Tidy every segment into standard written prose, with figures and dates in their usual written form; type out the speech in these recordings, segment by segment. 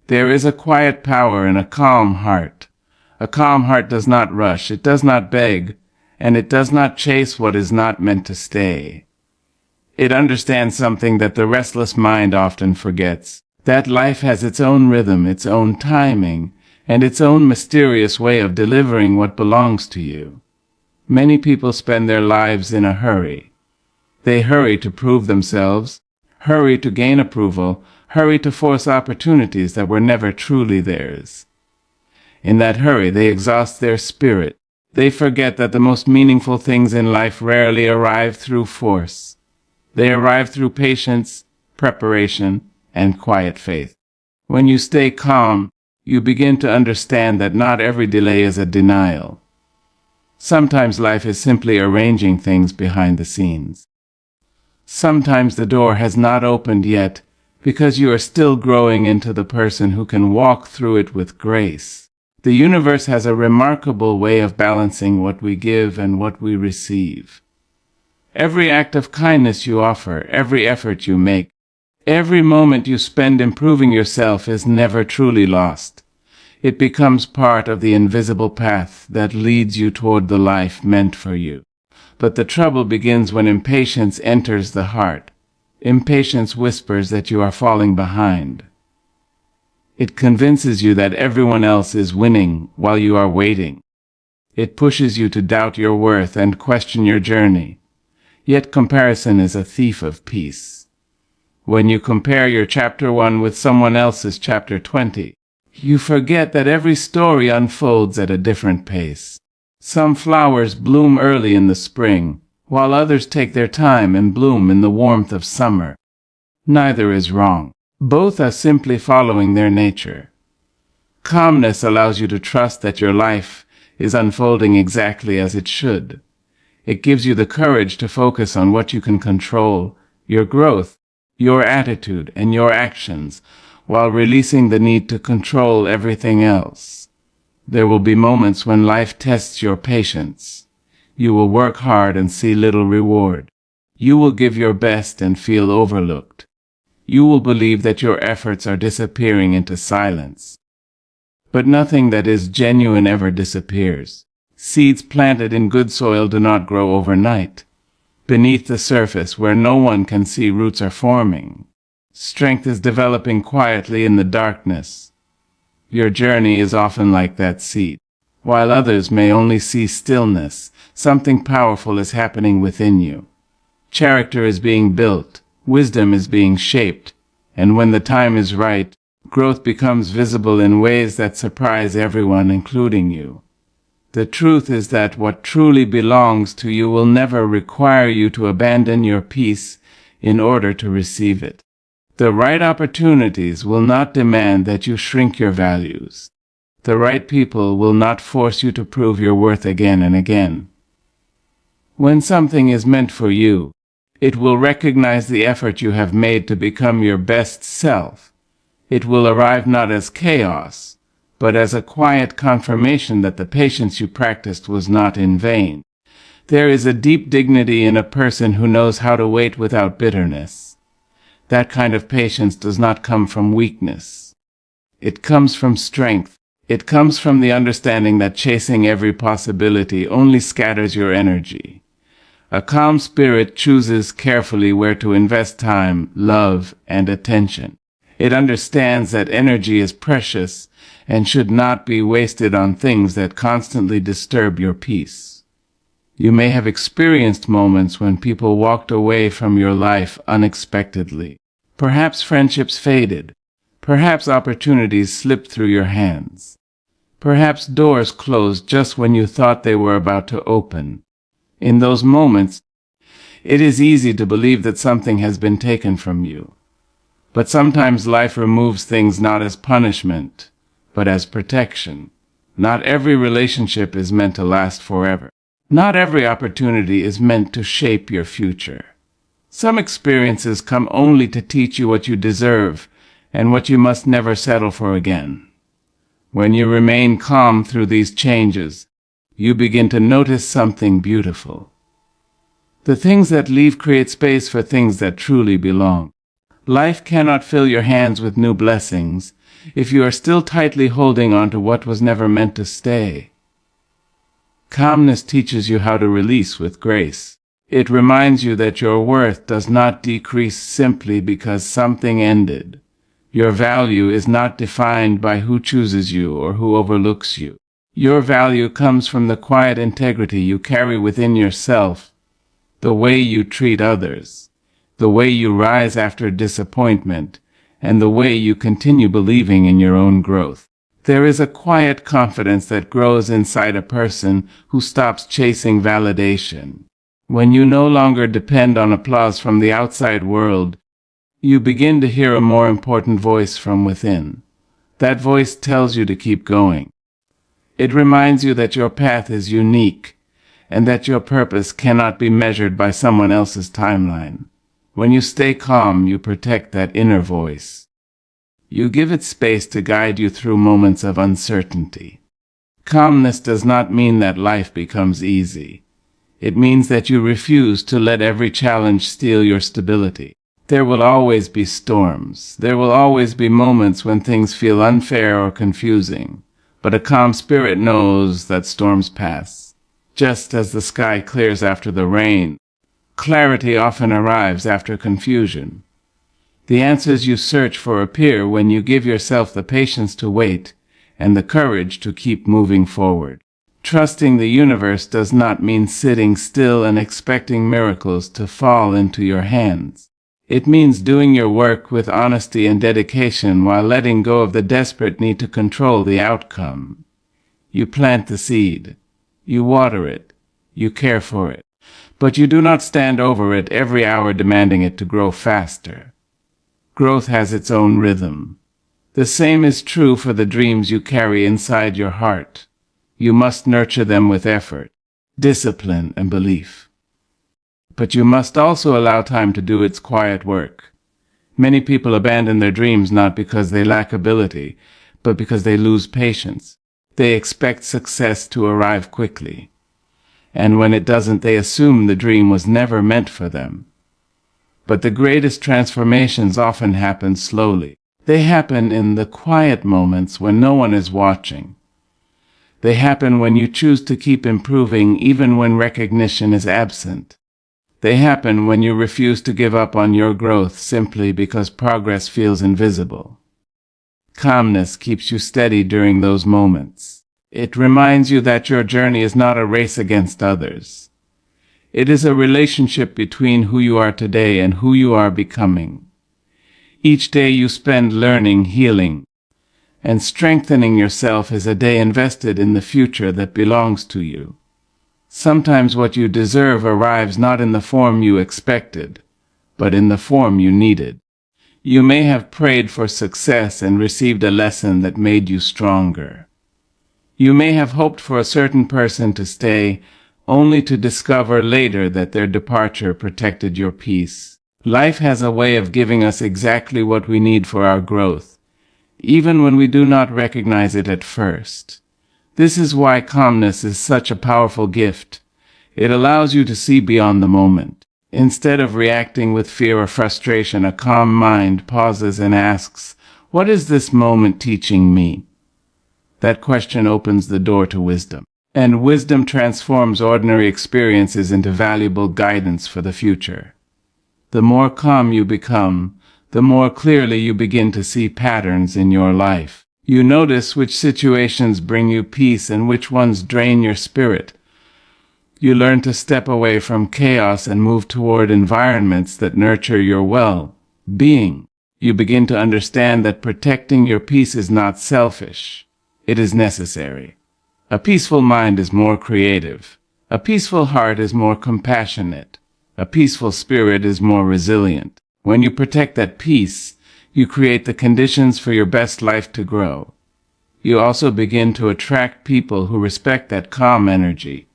There is a quiet power in a calm heart. A calm heart does not rush, it does not beg, and it does not chase what is not meant to stay. It understands something that the restless mind often forgets, that life has its own rhythm, its own timing, and its own mysterious way of delivering what belongs to you. Many people spend their lives in a hurry. They hurry to prove themselves, hurry to gain approval, hurry to force opportunities that were never truly theirs. In that hurry, they exhaust their spirit. They forget that the most meaningful things in life rarely arrive through force. They arrive through patience, preparation, and quiet faith. When you stay calm, you begin to understand that not every delay is a denial. Sometimes life is simply arranging things behind the scenes. Sometimes the door has not opened yet because you are still growing into the person who can walk through it with grace. The universe has a remarkable way of balancing what we give and what we receive. Every act of kindness you offer, every effort you make, every moment you spend improving yourself is never truly lost. It becomes part of the invisible path that leads you toward the life meant for you. But the trouble begins when impatience enters the heart. Impatience whispers that you are falling behind. It convinces you that everyone else is winning while you are waiting. It pushes you to doubt your worth and question your journey. Yet comparison is a thief of peace. When you compare your chapter 1 with someone else's chapter 20, you forget that every story unfolds at a different pace. Some flowers bloom early in the spring, while others take their time and bloom in the warmth of summer. Neither is wrong. Both are simply following their nature. Calmness allows you to trust that your life is unfolding exactly as it should. It gives you the courage to focus on what you can control, your growth, your attitude, and your actions, while releasing the need to control everything else. There will be moments when life tests your patience. You will work hard and see little reward. You will give your best and feel overlooked. You will believe that your efforts are disappearing into silence. But nothing that is genuine ever disappears. Seeds planted in good soil do not grow overnight. Beneath the surface, where no one can see, roots are forming. Strength is developing quietly in the darkness. Your journey is often like that seed. While others may only see stillness, something powerful is happening within you. Character is being built. Wisdom is being shaped, and when the time is right, growth becomes visible in ways that surprise everyone, including you. The truth is that what truly belongs to you will never require you to abandon your peace in order to receive it. The right opportunities will not demand that you shrink your values. The right people will not force you to prove your worth again and again. When something is meant for you, it will recognize the effort you have made to become your best self. It will arrive not as chaos, but as a quiet confirmation that the patience you practiced was not in vain. There is a deep dignity in a person who knows how to wait without bitterness. That kind of patience does not come from weakness. It comes from strength. It comes from the understanding that chasing every possibility only scatters your energy. A calm spirit chooses carefully where to invest time, love, and attention. It understands that energy is precious and should not be wasted on things that constantly disturb your peace. You may have experienced moments when people walked away from your life unexpectedly. Perhaps friendships faded. Perhaps opportunities slipped through your hands. Perhaps doors closed just when you thought they were about to open. In those moments, it is easy to believe that something has been taken from you. But sometimes life removes things not as punishment, but as protection. Not every relationship is meant to last forever. Not every opportunity is meant to shape your future. Some experiences come only to teach you what you deserve and what you must never settle for again. When you remain calm through these changes, you begin to notice something beautiful. The things that leave create space for things that truly belong. Life cannot fill your hands with new blessings if you are still tightly holding on to what was never meant to stay. Calmness teaches you how to release with grace. It reminds you that your worth does not decrease simply because something ended. Your value is not defined by who chooses you or who overlooks you. Your value comes from the quiet integrity you carry within yourself, the way you treat others, the way you rise after disappointment, and the way you continue believing in your own growth. There is a quiet confidence that grows inside a person who stops chasing validation. When you no longer depend on applause from the outside world, you begin to hear a more important voice from within. That voice tells you to keep going. It reminds you that your path is unique and that your purpose cannot be measured by someone else's timeline. When you stay calm, you protect that inner voice. You give it space to guide you through moments of uncertainty. Calmness does not mean that life becomes easy. It means that you refuse to let every challenge steal your stability. There will always be storms. There will always be moments when things feel unfair or confusing. But a calm spirit knows that storms pass. Just as the sky clears after the rain, clarity often arrives after confusion. The answers you search for appear when you give yourself the patience to wait and the courage to keep moving forward. Trusting the universe does not mean sitting still and expecting miracles to fall into your hands. It means doing your work with honesty and dedication while letting go of the desperate need to control the outcome. You plant the seed. You water it. You care for it. But you do not stand over it every hour demanding it to grow faster. Growth has its own rhythm. The same is true for the dreams you carry inside your heart. You must nurture them with effort, discipline, and belief. But you must also allow time to do its quiet work. Many people abandon their dreams not because they lack ability, but because they lose patience. They expect success to arrive quickly. And when it doesn't, they assume the dream was never meant for them. But the greatest transformations often happen slowly. They happen in the quiet moments when no one is watching. They happen when you choose to keep improving even when recognition is absent. They happen when you refuse to give up on your growth simply because progress feels invisible. Calmness keeps you steady during those moments. It reminds you that your journey is not a race against others. It is a relationship between who you are today and who you are becoming. Each day you spend learning, healing, and strengthening yourself is a day invested in the future that belongs to you. Sometimes what you deserve arrives not in the form you expected, but in the form you needed. You may have prayed for success and received a lesson that made you stronger. You may have hoped for a certain person to stay, only to discover later that their departure protected your peace. Life has a way of giving us exactly what we need for our growth, even when we do not recognize it at first. This is why calmness is such a powerful gift. It allows you to see beyond the moment. Instead of reacting with fear or frustration, a calm mind pauses and asks, "What is this moment teaching me?" That question opens the door to wisdom. And wisdom transforms ordinary experiences into valuable guidance for the future. The more calm you become, the more clearly you begin to see patterns in your life. You notice which situations bring you peace and which ones drain your spirit. You learn to step away from chaos and move toward environments that nurture your well-being. You begin to understand that protecting your peace is not selfish. It is necessary. A peaceful mind is more creative. A peaceful heart is more compassionate. A peaceful spirit is more resilient. When you protect that peace, you create the conditions for your best life to grow. You also begin to attract people who respect that calm energy.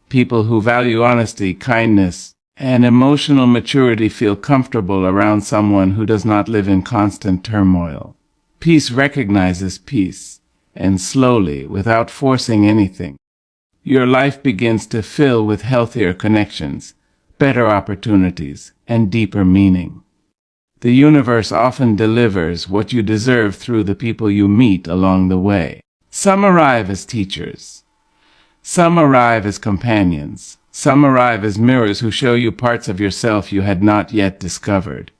People who value honesty, kindness, and emotional maturity feel comfortable around someone who does not live in constant turmoil. Peace recognizes peace, and slowly, without forcing anything, your life begins to fill with healthier connections, better opportunities, and deeper meaning. The universe often delivers what you deserve through the people you meet along the way. Some arrive as teachers. Some arrive as companions. Some arrive as mirrors who show you parts of yourself you had not yet discovered.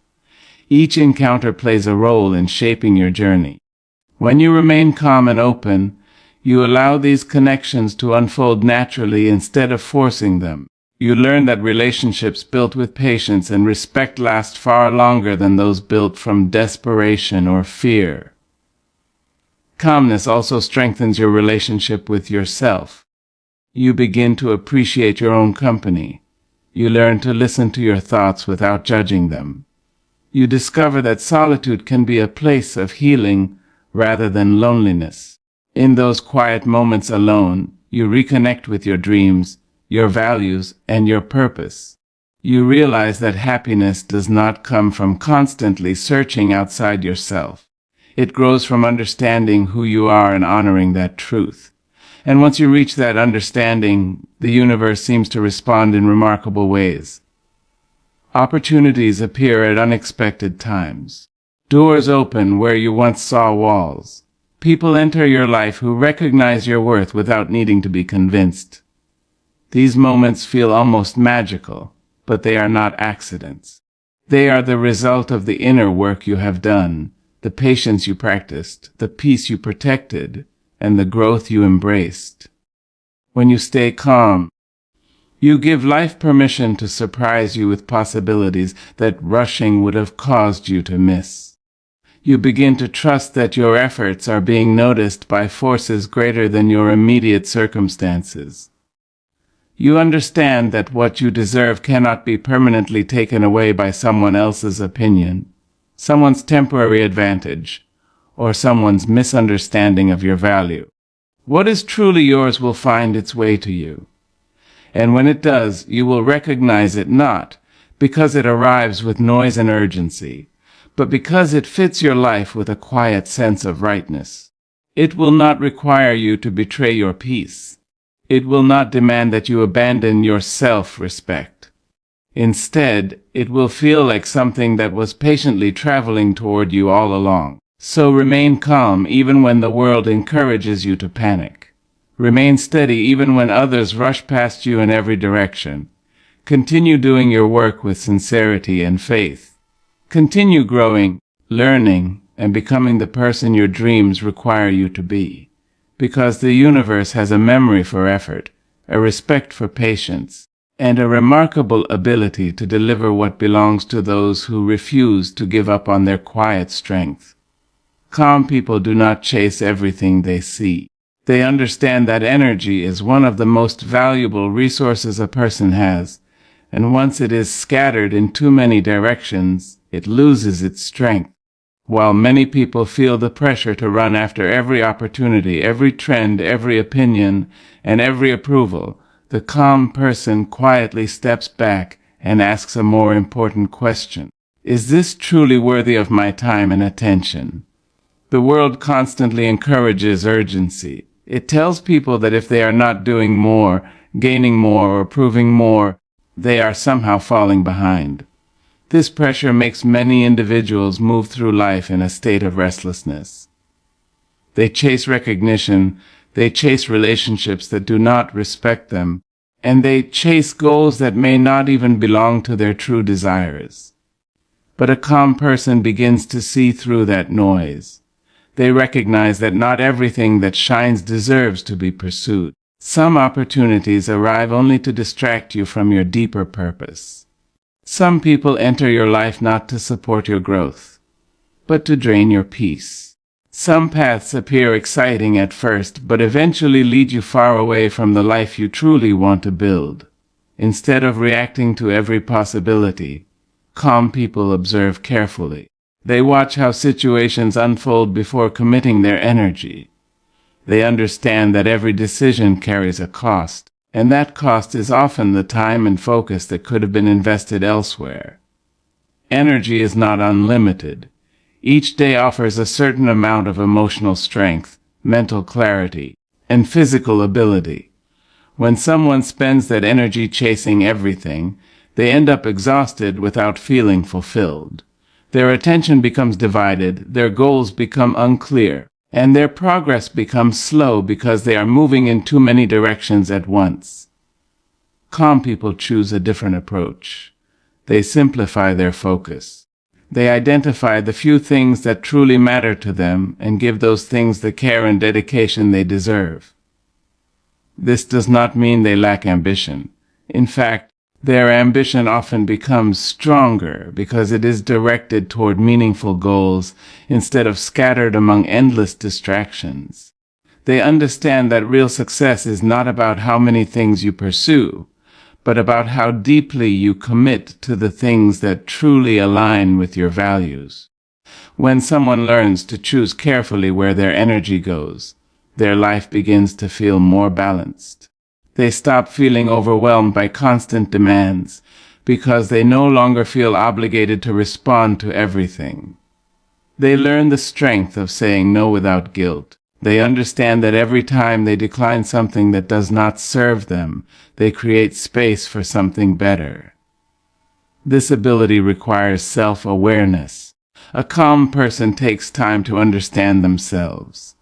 Each encounter plays a role in shaping your journey. When you remain calm and open, you allow these connections to unfold naturally instead of forcing them. You learn that relationships built with patience and respect last far longer than those built from desperation or fear. Calmness also strengthens your relationship with yourself. You begin to appreciate your own company. You learn to listen to your thoughts without judging them. You discover that solitude can be a place of healing rather than loneliness. In those quiet moments alone, you reconnect with your dreams, your values, and your purpose. You realize that happiness does not come from constantly searching outside yourself. It grows from understanding who you are and honoring that truth. And once you reach that understanding, the universe seems to respond in remarkable ways. Opportunities appear at unexpected times. Doors open where you once saw walls. People enter your life who recognize your worth without needing to be convinced. These moments feel almost magical, but they are not accidents. They are the result of the inner work you have done, the patience you practiced, the peace you protected, and the growth you embraced. When you stay calm, you give life permission to surprise you with possibilities that rushing would have caused you to miss. You begin to trust that your efforts are being noticed by forces greater than your immediate circumstances. You understand that what you deserve cannot be permanently taken away by someone else's opinion, someone's temporary advantage, or someone's misunderstanding of your value. What is truly yours will find its way to you. And when it does, you will recognize it not because it arrives with noise and urgency, but because it fits your life with a quiet sense of rightness. It will not require you to betray your peace. It will not demand that you abandon your self-respect. Instead, it will feel like something that was patiently traveling toward you all along. So remain calm even when the world encourages you to panic. Remain steady even when others rush past you in every direction. Continue doing your work with sincerity and faith. Continue growing, learning, and becoming the person your dreams require you to be. Because the universe has a memory for effort, a respect for patience, and a remarkable ability to deliver what belongs to those who refuse to give up on their quiet strength. Calm people do not chase everything they see. They understand that energy is one of the most valuable resources a person has, and once it is scattered in too many directions, it loses its strength. While many people feel the pressure to run after every opportunity, every trend, every opinion, and every approval, the calm person quietly steps back and asks a more important question. Is this truly worthy of my time and attention? The world constantly encourages urgency. It tells people that if they are not doing more, gaining more, or proving more, they are somehow falling behind. This pressure makes many individuals move through life in a state of restlessness. They chase recognition, they chase relationships that do not respect them, and they chase goals that may not even belong to their true desires. But a calm person begins to see through that noise. They recognize that not everything that shines deserves to be pursued. Some opportunities arrive only to distract you from your deeper purpose. Some people enter your life not to support your growth, but to drain your peace. Some paths appear exciting at first, but eventually lead you far away from the life you truly want to build. Instead of reacting to every possibility, calm people observe carefully. They watch how situations unfold before committing their energy. They understand that every decision carries a cost, and that cost is often the time and focus that could have been invested elsewhere. Energy is not unlimited. Each day offers a certain amount of emotional strength, mental clarity, and physical ability. When someone spends that energy chasing everything, they end up exhausted without feeling fulfilled. Their attention becomes divided, their goals become unclear, and their progress becomes slow because they are moving in too many directions at once. Calm people choose a different approach. They simplify their focus. They identify the few things that truly matter to them and give those things the care and dedication they deserve. This does not mean they lack ambition. In fact, their ambition often becomes stronger because it is directed toward meaningful goals instead of scattered among endless distractions. They understand that real success is not about how many things you pursue, but about how deeply you commit to the things that truly align with your values. When someone learns to choose carefully where their energy goes, their life begins to feel more balanced. They stop feeling overwhelmed by constant demands because they no longer feel obligated to respond to everything. They learn the strength of saying no without guilt. They understand that every time they decline something that does not serve them, they create space for something better. This ability requires self-awareness. A calm person takes time to understand themselves.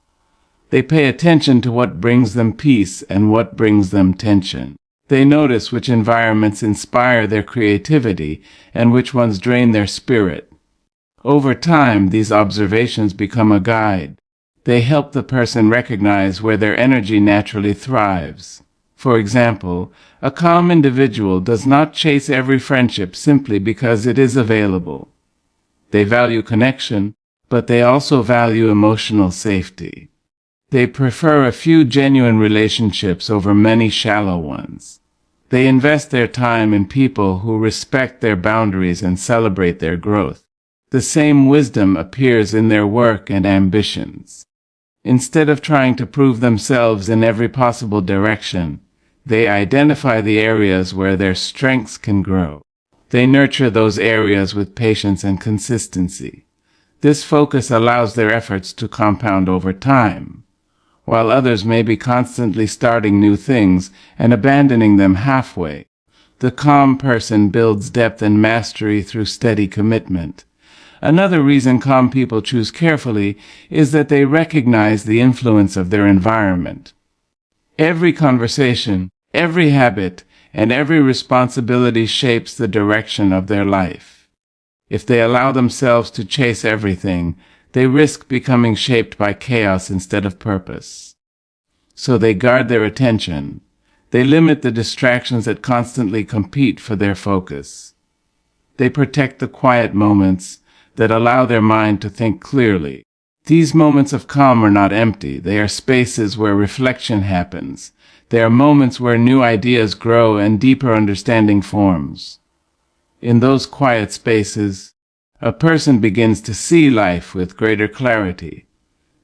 They pay attention to what brings them peace and what brings them tension. They notice which environments inspire their creativity and which ones drain their spirit. Over time, these observations become a guide. They help the person recognize where their energy naturally thrives. For example, a calm individual does not chase every friendship simply because it is available. They value connection, but they also value emotional safety. They prefer a few genuine relationships over many shallow ones. They invest their time in people who respect their boundaries and celebrate their growth. The same wisdom appears in their work and ambitions. Instead of trying to prove themselves in every possible direction, they identify the areas where their strengths can grow. They nurture those areas with patience and consistency. This focus allows their efforts to compound over time. While others may be constantly starting new things and abandoning them halfway, the calm person builds depth and mastery through steady commitment. Another reason calm people choose carefully is that they recognize the influence of their environment. Every conversation, every habit, and every responsibility shapes the direction of their life. If they allow themselves to chase everything, they risk becoming shaped by chaos instead of purpose. So they guard their attention. They limit the distractions that constantly compete for their focus. They protect the quiet moments that allow their mind to think clearly. These moments of calm are not empty. They are spaces where reflection happens. They are moments where new ideas grow and deeper understanding forms. In those quiet spaces, a person begins to see life with greater clarity.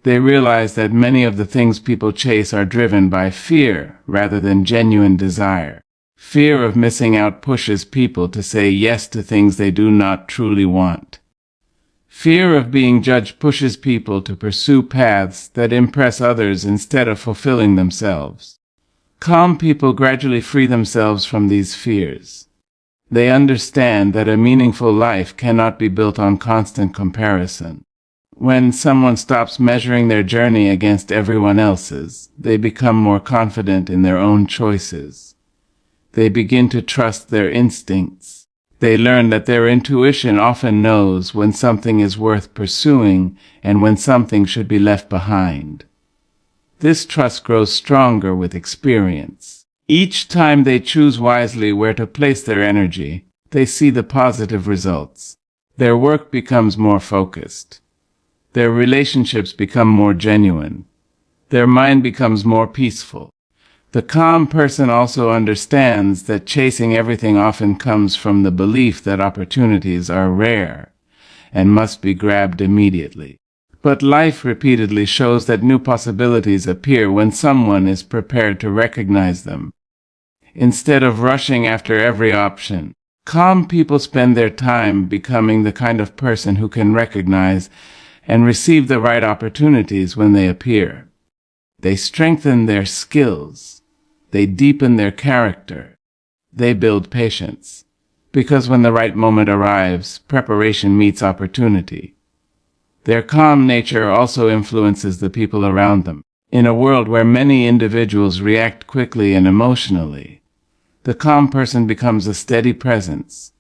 They realize that many of the things people chase are driven by fear rather than genuine desire. Fear of missing out pushes people to say yes to things they do not truly want. Fear of being judged pushes people to pursue paths that impress others instead of fulfilling themselves. Calm people gradually free themselves from these fears. They understand that a meaningful life cannot be built on constant comparison. When someone stops measuring their journey against everyone else's, they become more confident in their own choices. They begin to trust their instincts. They learn that their intuition often knows when something is worth pursuing and when something should be left behind. This trust grows stronger with experience. Each time they choose wisely where to place their energy, they see the positive results. Their work becomes more focused. Their relationships become more genuine. Their mind becomes more peaceful. The calm person also understands that chasing everything often comes from the belief that opportunities are rare and must be grabbed immediately. But life repeatedly shows that new possibilities appear when someone is prepared to recognize them. Instead of rushing after every option, calm people spend their time becoming the kind of person who can recognize and receive the right opportunities when they appear. They strengthen their skills. They deepen their character. They build patience. because when the right moment arrives, preparation meets opportunity. Their calm nature also influences the people around them. In a world where many individuals react quickly and emotionally, the calm person becomes a steady presence.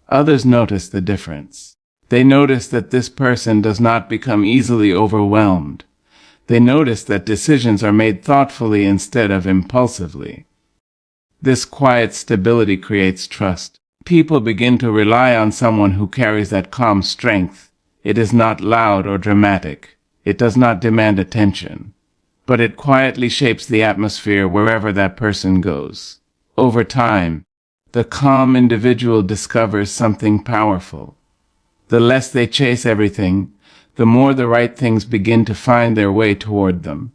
Others notice the difference. They notice that this person does not become easily overwhelmed. They notice that decisions are made thoughtfully instead of impulsively. This quiet stability creates trust. People begin to rely on someone who carries that calm strength. It is not loud or dramatic. It does not demand attention, but it quietly shapes the atmosphere wherever that person goes. Over time, the calm individual discovers something powerful. The less they chase everything, the more the right things begin to find their way toward them.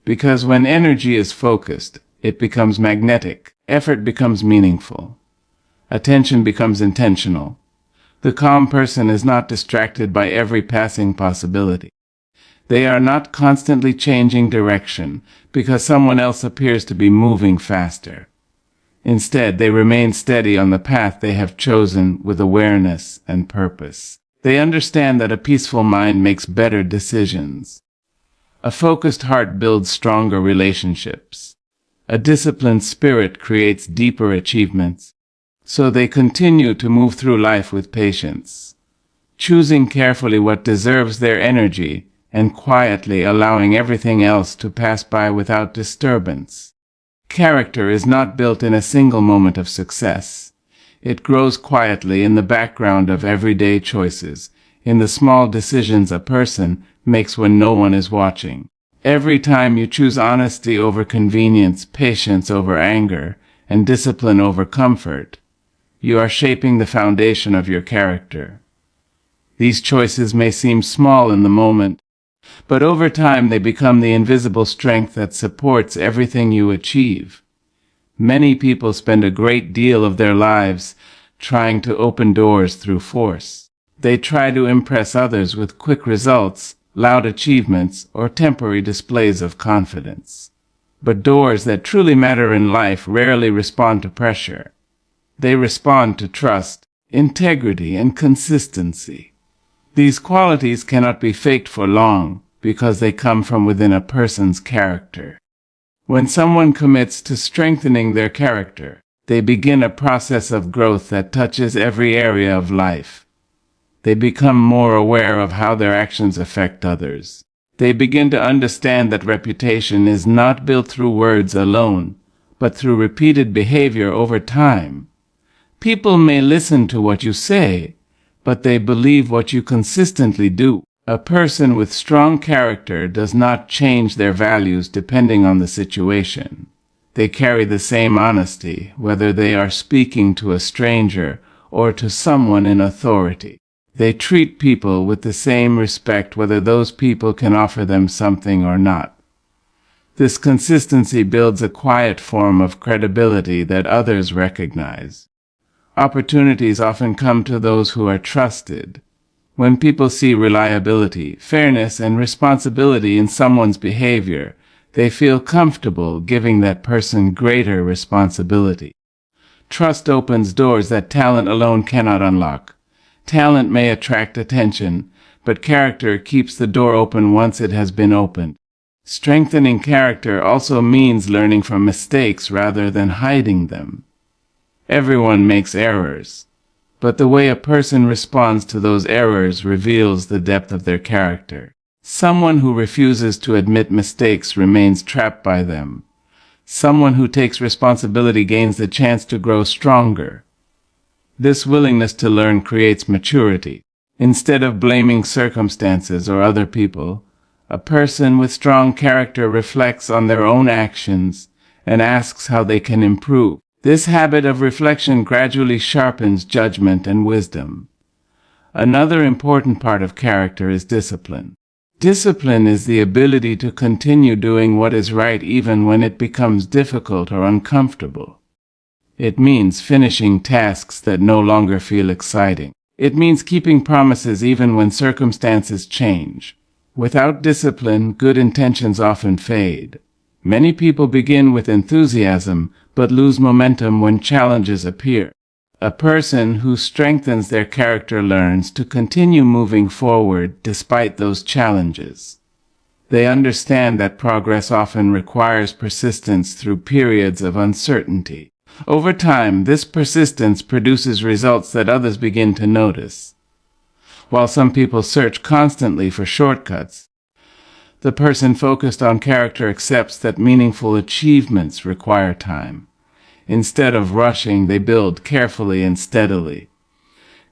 Because when energy is focused, it becomes magnetic. Effort becomes meaningful. Attention becomes intentional. The calm person is not distracted by every passing possibility. They are not constantly changing direction because someone else appears to be moving faster. Instead, they remain steady on the path they have chosen with awareness and purpose. They understand that a peaceful mind makes better decisions. A focused heart builds stronger relationships. A disciplined spirit creates deeper achievements. So they continue to move through life with patience, choosing carefully what deserves their energy and quietly allowing everything else to pass by without disturbance. Character is not built in a single moment of success. It grows quietly in the background of everyday choices, in the small decisions a person makes when no one is watching. Every time you choose honesty over convenience, patience over anger, and discipline over comfort, you are shaping the foundation of your character. These choices may seem small in the moment, but over time they become the invisible strength that supports everything you achieve. Many people spend a great deal of their lives trying to open doors through force. They try to impress others with quick results, loud achievements, or temporary displays of confidence. But doors that truly matter in life rarely respond to pressure. They respond to trust, integrity, and consistency. These qualities cannot be faked for long because they come from within a person's character. When someone commits to strengthening their character, they begin a process of growth that touches every area of life. They become more aware of how their actions affect others. They begin to understand that reputation is not built through words alone, but through repeated behavior over time. People may listen to what you say, but they believe what you consistently do. A person with strong character does not change their values depending on the situation. They carry the same honesty, whether they are speaking to a stranger or to someone in authority. They treat people with the same respect whether those people can offer them something or not. This consistency builds a quiet form of credibility that others recognize. Opportunities often come to those who are trusted. When people see reliability, fairness, and responsibility in someone's behavior, they feel comfortable giving that person greater responsibility. Trust opens doors that talent alone cannot unlock. Talent may attract attention, but character keeps the door open once it has been opened. Strengthening character also means learning from mistakes rather than hiding them. Everyone makes errors, but the way a person responds to those errors reveals the depth of their character. Someone who refuses to admit mistakes remains trapped by them. Someone who takes responsibility gains the chance to grow stronger. This willingness to learn creates maturity. Instead of blaming circumstances or other people, a person with strong character reflects on their own actions and asks how they can improve. This habit of reflection gradually sharpens judgment and wisdom. Another important part of character is discipline. Discipline is the ability to continue doing what is right even when it becomes difficult or uncomfortable. It means finishing tasks that no longer feel exciting. It means keeping promises even when circumstances change. Without discipline, good intentions often fade. Many people begin with enthusiasm, but lose momentum when challenges appear. A person who strengthens their character learns to continue moving forward despite those challenges. They understand that progress often requires persistence through periods of uncertainty. Over time, this persistence produces results that others begin to notice. While some people search constantly for shortcuts, the person focused on character accepts that meaningful achievements require time. Instead of rushing, they build carefully and steadily.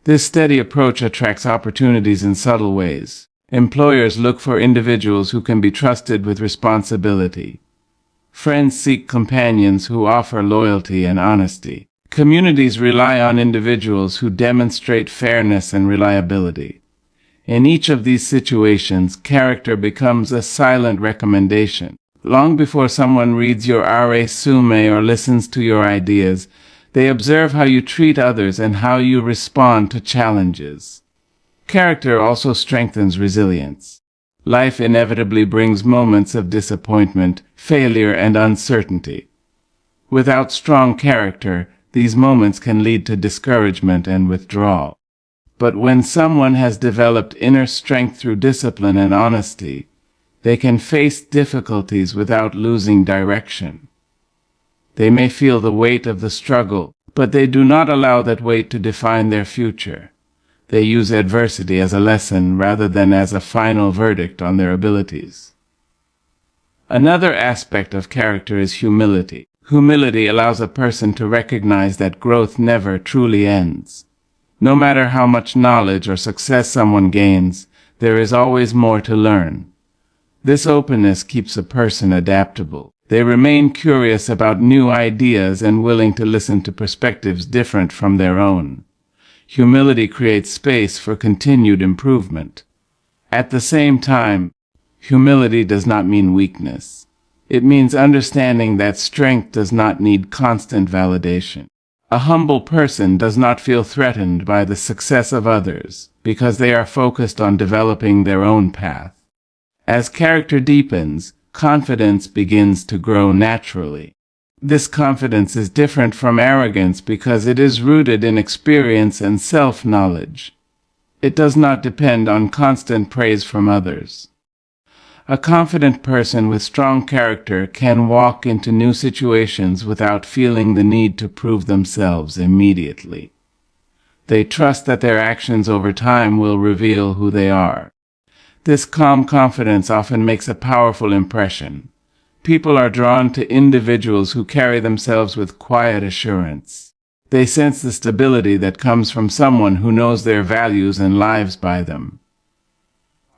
This steady approach attracts opportunities in subtle ways. Employers look for individuals who can be trusted with responsibility. Friends seek companions who offer loyalty and honesty. Communities rely on individuals who demonstrate fairness and reliability. In each of these situations, character becomes a silent recommendation. Long before someone reads your resume or listens to your ideas, they observe how you treat others and how you respond to challenges. Character also strengthens resilience. Life inevitably brings moments of disappointment, failure, and uncertainty. Without strong character, these moments can lead to discouragement and withdrawal. But when someone has developed inner strength through discipline and honesty, they can face difficulties without losing direction. They may feel the weight of the struggle, but they do not allow that weight to define their future. They use adversity as a lesson rather than as a final verdict on their abilities. Another aspect of character is humility. Humility allows a person to recognize that growth never truly ends. No matter how much knowledge or success someone gains, there is always more to learn. This openness keeps a person adaptable. They remain curious about new ideas and willing to listen to perspectives different from their own. Humility creates space for continued improvement. At the same time, humility does not mean weakness. It means understanding that strength does not need constant validation. A humble person does not feel threatened by the success of others because they are focused on developing their own path. As character deepens, confidence begins to grow naturally. This confidence is different from arrogance because it is rooted in experience and self-knowledge. It does not depend on constant praise from others. A confident person with strong character can walk into new situations without feeling the need to prove themselves immediately. They trust that their actions over time will reveal who they are. This calm confidence often makes a powerful impression. People are drawn to individuals who carry themselves with quiet assurance. They sense the stability that comes from someone who knows their values and lives by them.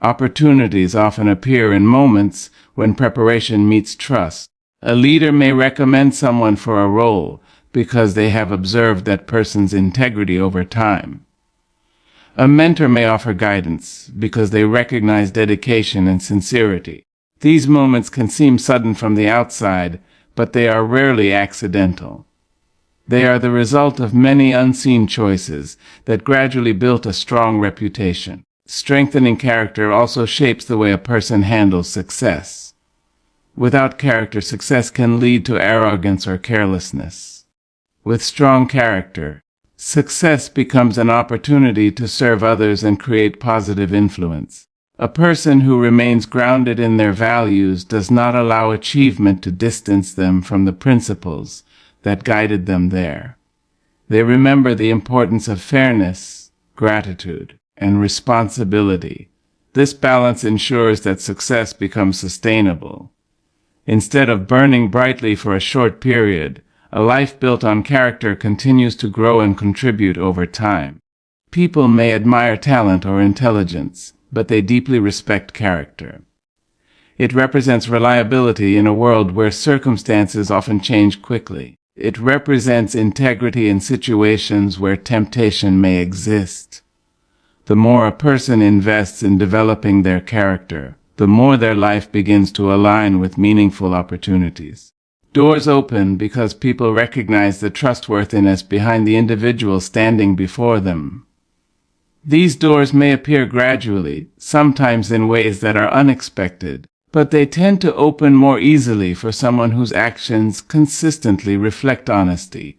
Opportunities often appear in moments when preparation meets trust. A leader may recommend someone for a role because they have observed that person's integrity over time. A mentor may offer guidance because they recognize dedication and sincerity. These moments can seem sudden from the outside, but they are rarely accidental. They are the result of many unseen choices that gradually built a strong reputation. Strengthening character also shapes the way a person handles success. Without character, success can lead to arrogance or carelessness. With strong character, success becomes an opportunity to serve others and create positive influence. A person who remains grounded in their values does not allow achievement to distance them from the principles that guided them there. They remember the importance of fairness, gratitude, and responsibility. This balance ensures that success becomes sustainable. Instead of burning brightly for a short period, a life built on character continues to grow and contribute over time. People may admire talent or intelligence, but they deeply respect character. It represents reliability in a world where circumstances often change quickly. It represents integrity in situations where temptation may exist. The more a person invests in developing their character, the more their life begins to align with meaningful opportunities. Doors open because people recognize the trustworthiness behind the individual standing before them. These doors may appear gradually, sometimes in ways that are unexpected, but they tend to open more easily for someone whose actions consistently reflect honesty,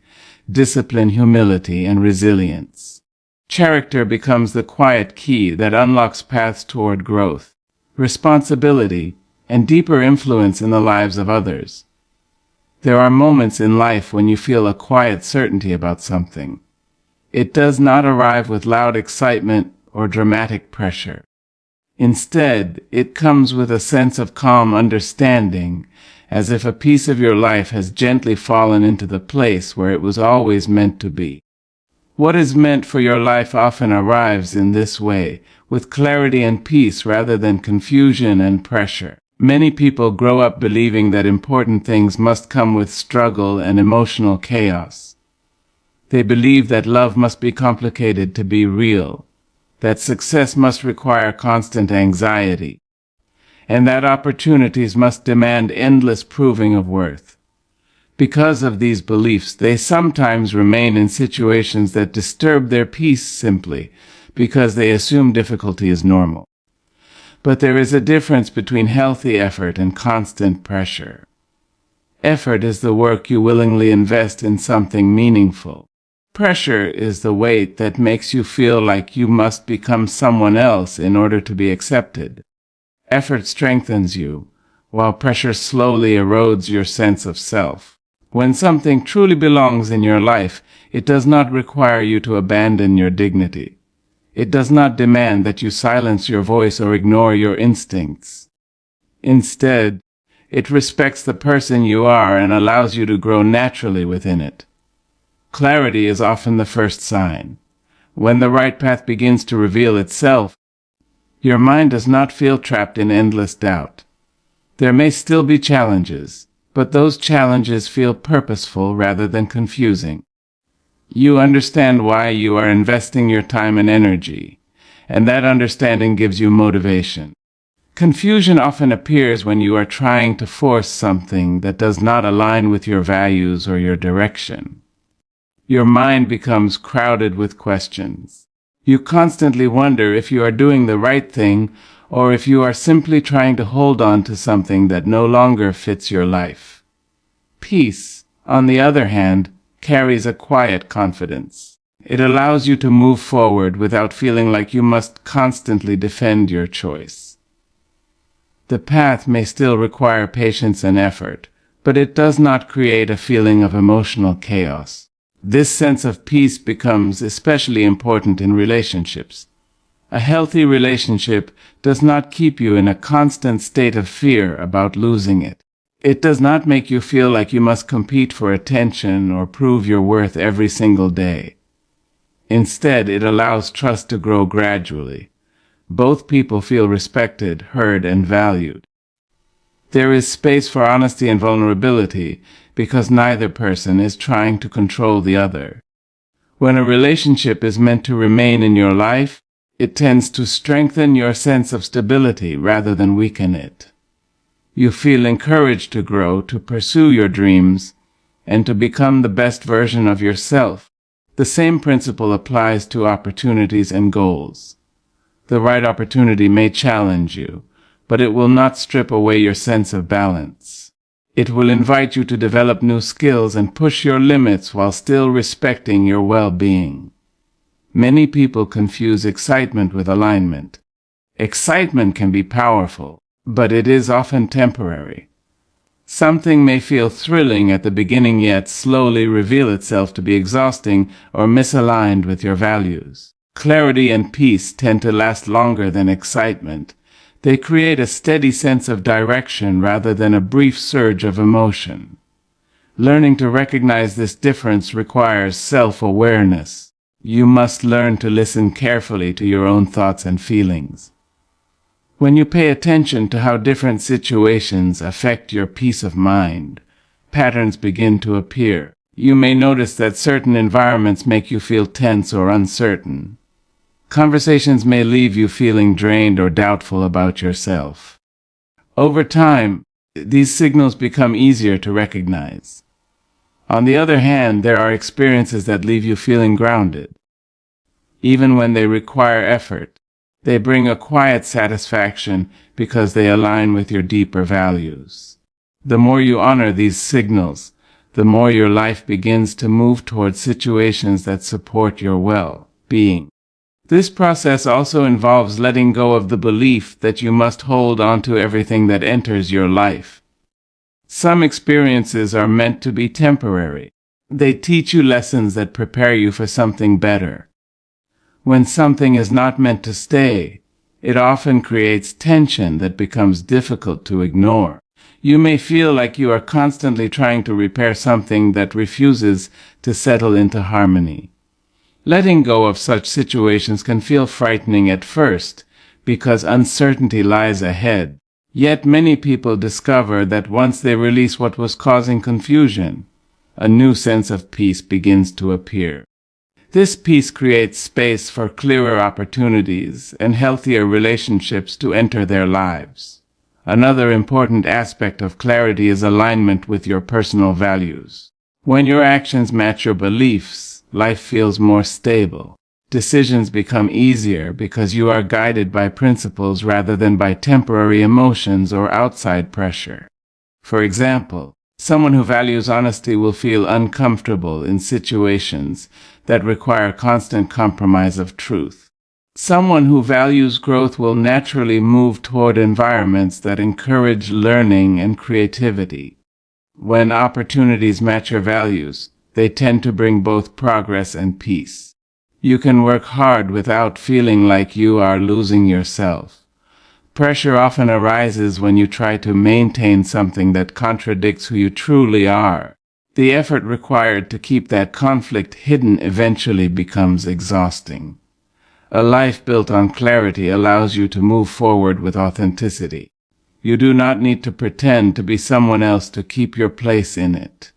discipline, humility, and resilience. Character becomes the quiet key that unlocks paths toward growth, responsibility, and deeper influence in the lives of others. There are moments in life when you feel a quiet certainty about something. It does not arrive with loud excitement or dramatic pressure. Instead, it comes with a sense of calm understanding, as if a piece of your life has gently fallen into the place where it was always meant to be. What is meant for your life often arrives in this way, with clarity and peace rather than confusion and pressure. Many people grow up believing that important things must come with struggle and emotional chaos. They believe that love must be complicated to be real, that success must require constant anxiety, and that opportunities must demand endless proving of worth. Because of these beliefs, they sometimes remain in situations that disturb their peace simply because they assume difficulty is normal. But there is a difference between healthy effort and constant pressure. Effort is the work you willingly invest in something meaningful. Pressure is the weight that makes you feel like you must become someone else in order to be accepted. Effort strengthens you, while pressure slowly erodes your sense of self. When something truly belongs in your life, it does not require you to abandon your dignity. It does not demand that you silence your voice or ignore your instincts. Instead, it respects the person you are and allows you to grow naturally within it. Clarity is often the first sign. When the right path begins to reveal itself, your mind does not feel trapped in endless doubt. There may still be challenges, but those challenges feel purposeful rather than confusing. You understand why you are investing your time and energy, and that understanding gives you motivation. Confusion often appears when you are trying to force something that does not align with your values or your direction. Your mind becomes crowded with questions. You constantly wonder if you are doing the right thing or if you are simply trying to hold on to something that no longer fits your life. Peace, on the other hand, carries a quiet confidence. It allows you to move forward without feeling like you must constantly defend your choice. The path may still require patience and effort, but it does not create a feeling of emotional chaos. This sense of peace becomes especially important in relationships. A healthy relationship does not keep you in a constant state of fear about losing it. It does not make you feel like you must compete for attention or prove your worth every single day. Instead, it allows trust to grow gradually. Both people feel respected, heard, and valued. There is space for honesty and vulnerability because neither person is trying to control the other. When a relationship is meant to remain in your life, it tends to strengthen your sense of stability rather than weaken it. You feel encouraged to grow, to pursue your dreams, and to become the best version of yourself. The same principle applies to opportunities and goals. The right opportunity may challenge you, but it will not strip away your sense of balance. It will invite you to develop new skills and push your limits while still respecting your well-being. Many people confuse excitement with alignment. Excitement can be powerful, but it is often temporary. Something may feel thrilling at the beginning yet slowly reveal itself to be exhausting or misaligned with your values. Clarity and peace tend to last longer than excitement. They create a steady sense of direction rather than a brief surge of emotion. Learning to recognize this difference requires self-awareness. You must learn to listen carefully to your own thoughts and feelings. When you pay attention to how different situations affect your peace of mind, patterns begin to appear. You may notice that certain environments make you feel tense or uncertain. Conversations may leave you feeling drained or doubtful about yourself. Over time, these signals become easier to recognize. On the other hand, there are experiences that leave you feeling grounded. Even when they require effort, they bring a quiet satisfaction because they align with your deeper values. The more you honor these signals, the more your life begins to move towards situations that support your well-being. This process also involves letting go of the belief that you must hold on to everything that enters your life. Some experiences are meant to be temporary. They teach you lessons that prepare you for something better. When something is not meant to stay, it often creates tension that becomes difficult to ignore. You may feel like you are constantly trying to repair something that refuses to settle into harmony. Letting go of such situations can feel frightening at first because uncertainty lies ahead. Yet many people discover that once they release what was causing confusion, a new sense of peace begins to appear. This peace creates space for clearer opportunities and healthier relationships to enter their lives. Another important aspect of clarity is alignment with your personal values. When your actions match your beliefs, life feels more stable. Decisions become easier because you are guided by principles rather than by temporary emotions or outside pressure. For example, someone who values honesty will feel uncomfortable in situations that require constant compromise of truth. Someone who values growth will naturally move toward environments that encourage learning and creativity. When opportunities match your values, they tend to bring both progress and peace. You can work hard without feeling like you are losing yourself. Pressure often arises when you try to maintain something that contradicts who you truly are. The effort required to keep that conflict hidden eventually becomes exhausting. A life built on clarity allows you to move forward with authenticity. You do not need to pretend to be someone else to keep your place in it.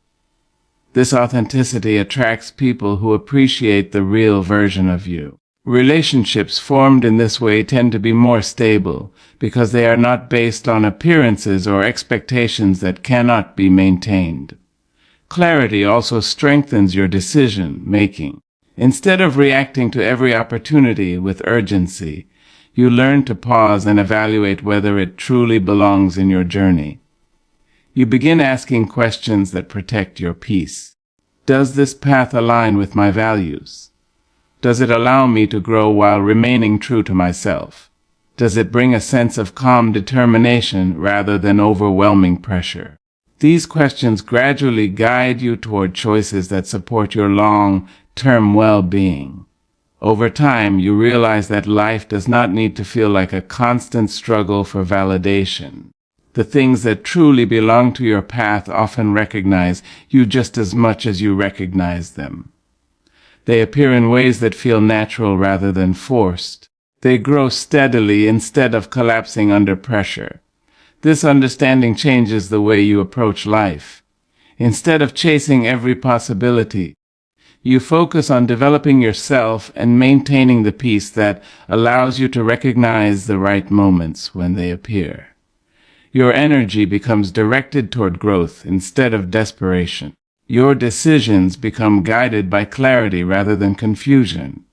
This authenticity attracts people who appreciate the real version of you. Relationships formed in this way tend to be more stable because they are not based on appearances or expectations that cannot be maintained. Clarity also strengthens your decision-making. Instead of reacting to every opportunity with urgency, you learn to pause and evaluate whether it truly belongs in your journey. You begin asking questions that protect your peace. Does this path align with my values? Does it allow me to grow while remaining true to myself? Does it bring a sense of calm determination rather than overwhelming pressure? These questions gradually guide you toward choices that support your long-term well-being. Over time, you realize that life does not need to feel like a constant struggle for validation. The things that truly belong to your path often recognize you just as much as you recognize them. They appear in ways that feel natural rather than forced. They grow steadily instead of collapsing under pressure. This understanding changes the way you approach life. Instead of chasing every possibility, you focus on developing yourself and maintaining the peace that allows you to recognize the right moments when they appear. Your energy becomes directed toward growth instead of desperation. Your decisions become guided by clarity rather than confusion.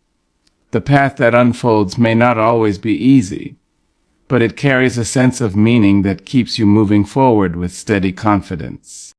The path that unfolds may not always be easy, but it carries a sense of meaning that keeps you moving forward with steady confidence.